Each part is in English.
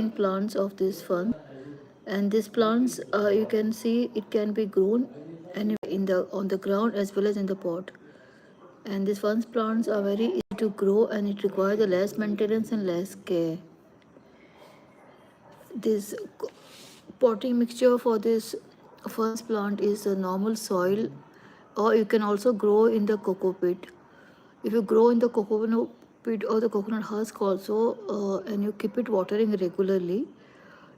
plants of this fern, and these plants you can see it can be grown anywhere in the on the ground as well as in the pot. And these fern plants are very easy to grow and it requires the less maintenance and less care. This potting mixture for this fern plant is a normal soil, or you can also grow in the cocoa pit. If you grow in the coconut pit or the coconut husk also, and you keep it watering regularly,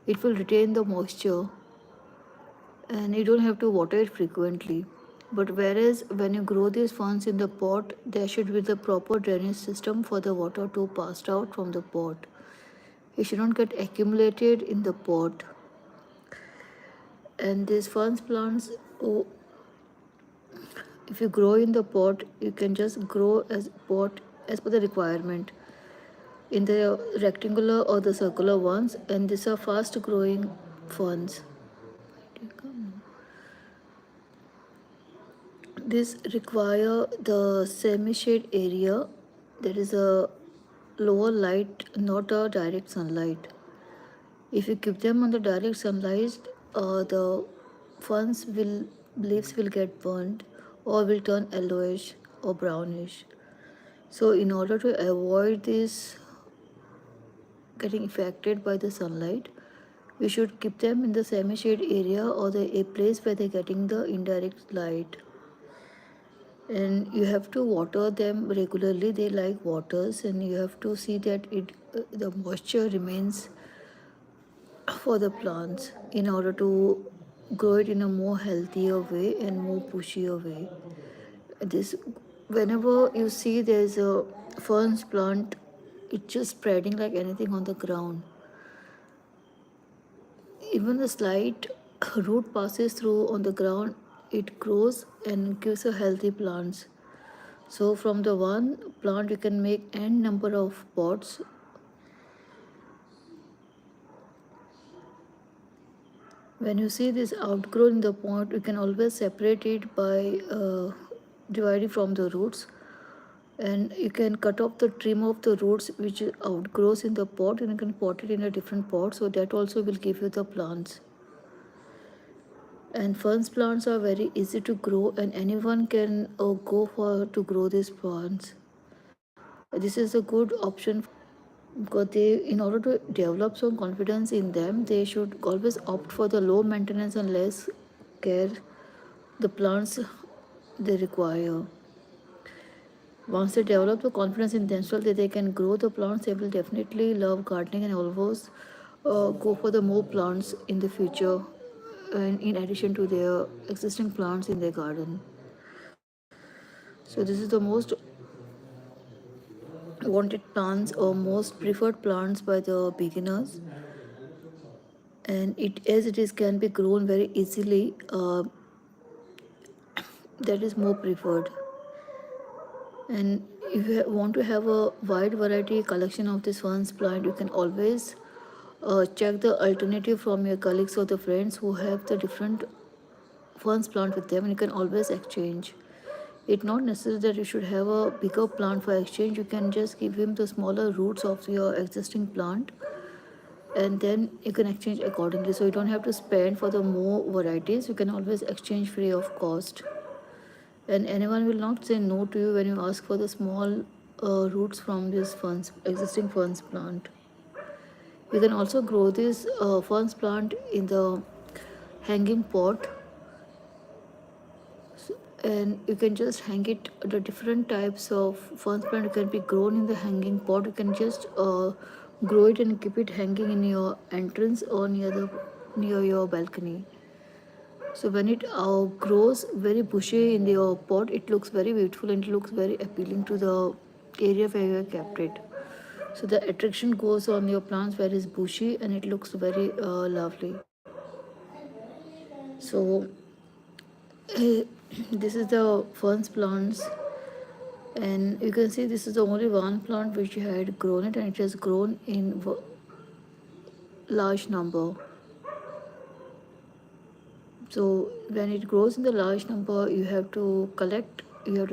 it will retain the moisture and you don't have to water it frequently. But whereas when you grow these ferns in the pot, there should be the proper drainage system for the water to pass out from the pot. It should not get accumulated in the pot. And these ferns plants, oh, if you grow in the pot, you can just grow as pot as per the requirement in the rectangular or the circular ones, and these are fast growing ferns. This require the semi-shade area, that is a lower light, not a direct sunlight. If you keep them on the direct sunlight, the ferns will leaves will get burned or will turn yellowish or brownish. So in order to avoid this getting affected by the sunlight, we should keep them in the semi-shade area or a place where they're getting the indirect light. And you have to water them regularly. They like waters, and you have to see that the moisture remains for the plants in order to grow it in a more healthier way and more pushier way. This, whenever you see there's a ferns plant, it's just spreading like anything on the ground. Even the slight root passes through on the ground, it grows and gives a healthy plants. So from the one plant you can make n number of pots. When you see this outgrown in the pot, you can always separate it by dividing from the roots, and you can cut off the trim of the roots which outgrows in the pot, and you can pot it in a different pot, so that also will give you the plants. And ferns plants are very easy to grow, and anyone can go for to grow these plants. This is a good option because they, in order to develop some confidence in them, they should always opt for the low maintenance and less care the plants they require. Once they develop the confidence in themselves that they can grow the plants, they will definitely love gardening and always go for the more plants in the future, and in addition to their existing plants in their garden. So this is the most wanted plants or most preferred plants by the beginners, and it as it is can be grown very easily, that is more preferred. And if you want to have a wide variety collection of this ferns plant, you can always check the alternative from your colleagues or the friends who have the different ferns plant with them, and you can always exchange. It's not necessary that you should have a bigger plant for exchange. You can just give him the smaller roots of your existing plant, and then you can exchange accordingly. So you don't have to spend for the more varieties. You can always exchange free of cost, and anyone will not say no to you when you ask for the small roots from this ferns existing ferns plant. You can also grow this ferns plant in the hanging pot, and you can just hang it. The different types of ferns plant can be grown in the hanging pot. You can just grow it and keep it hanging in your entrance or near your balcony. So when it grows very bushy in your pot, it looks very beautiful and it looks very appealing to the area where you have kept it. So the attraction goes on your plants where it's bushy and it looks very lovely. So this is the ferns plants, and you can see this is the only one plant which had grown it, and it has grown in large number. So when it grows in the large number, you have to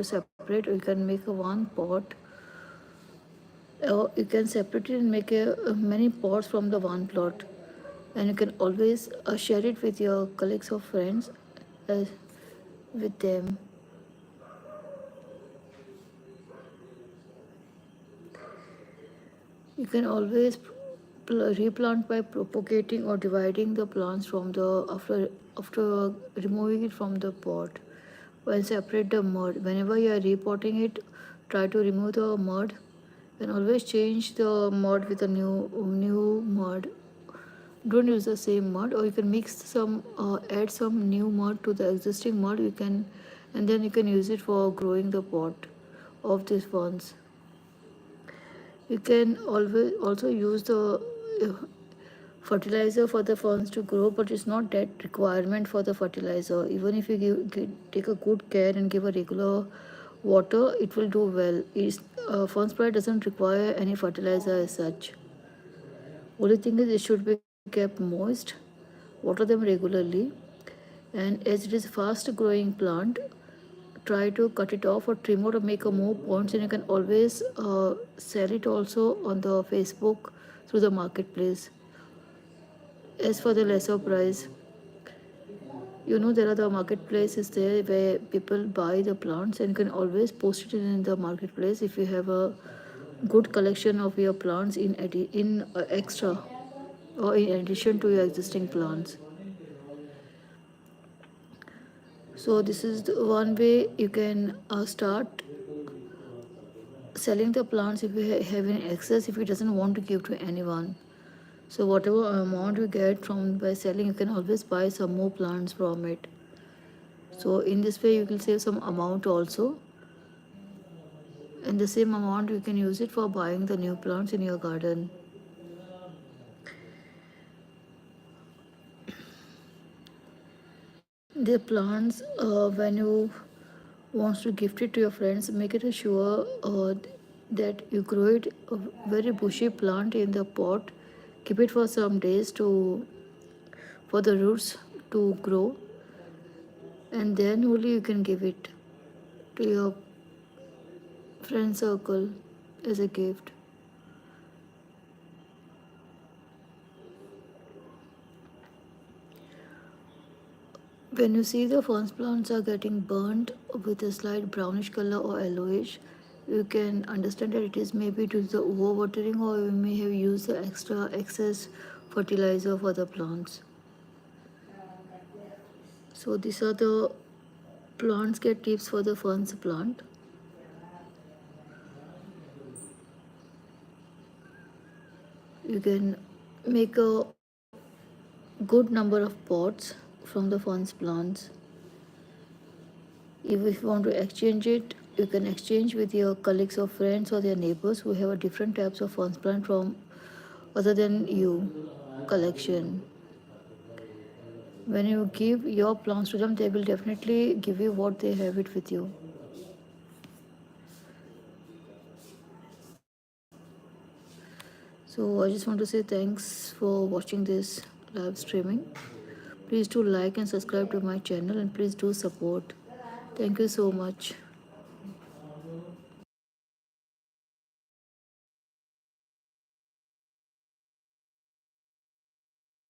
separate, or you can make a one pot Or you can separate it and make many pots from the one plot, and you can always share it with your colleagues or friends uh, with them. You can always replant by propagating or dividing the plants from the after removing it from the pot. When separate the mud, whenever you are repotting it, try to remove the mud and always change the mud with a new mud. Don't use the same mud, or you can mix some add some new mud to the existing mud. You can, and then you can use it for growing the pot of these ones. You can always also use the uh, fertilizer for the ferns to grow, but it's not that requirement for the fertilizer. Even if you take a good care and give a regular water, it will do well. Fern spray doesn't require any fertilizer as such. Only thing is it should be kept moist. Water them regularly, and as it is fast growing plant, try to cut it off or trim it or make a more points, and you can always sell it also on the Facebook through the marketplace as for the lesser price. There are the marketplaces there where people buy the plants, and you can always post it in the marketplace if you have a good collection of your plants in extra or in addition to your existing plants. So this is the one way you can start selling the plants if you have any excess, if you doesn't want to give to anyone. So whatever amount you get from by selling, you can always buy some more plants from it. So in this way you will save some amount also, and the same amount you can use it for buying the new plants in your garden. The plants, when you wants to gift it to your friends, make it sure that you grow it a very bushy plant in the pot. Keep it for some days to for the roots to grow, and then only you can give it to your friend circle as a gift. When you see the ferns plants are getting burnt with a slight brownish color or yellowish, you can understand that it is maybe due to the overwatering, or you may have used the extra excess fertilizer for the plants. So these are the plants care tips for the ferns plant. You can make a good number of pots from the ferns plants. If you want to exchange it, you can exchange with your colleagues or friends or their neighbors who have a different types of ferns plant from other than you collection. When you give your plants to them, they will definitely give you what they have it with you. So I just want to say thanks for watching this live streaming. Please do like and subscribe to my channel, and please do support. Thank you so much.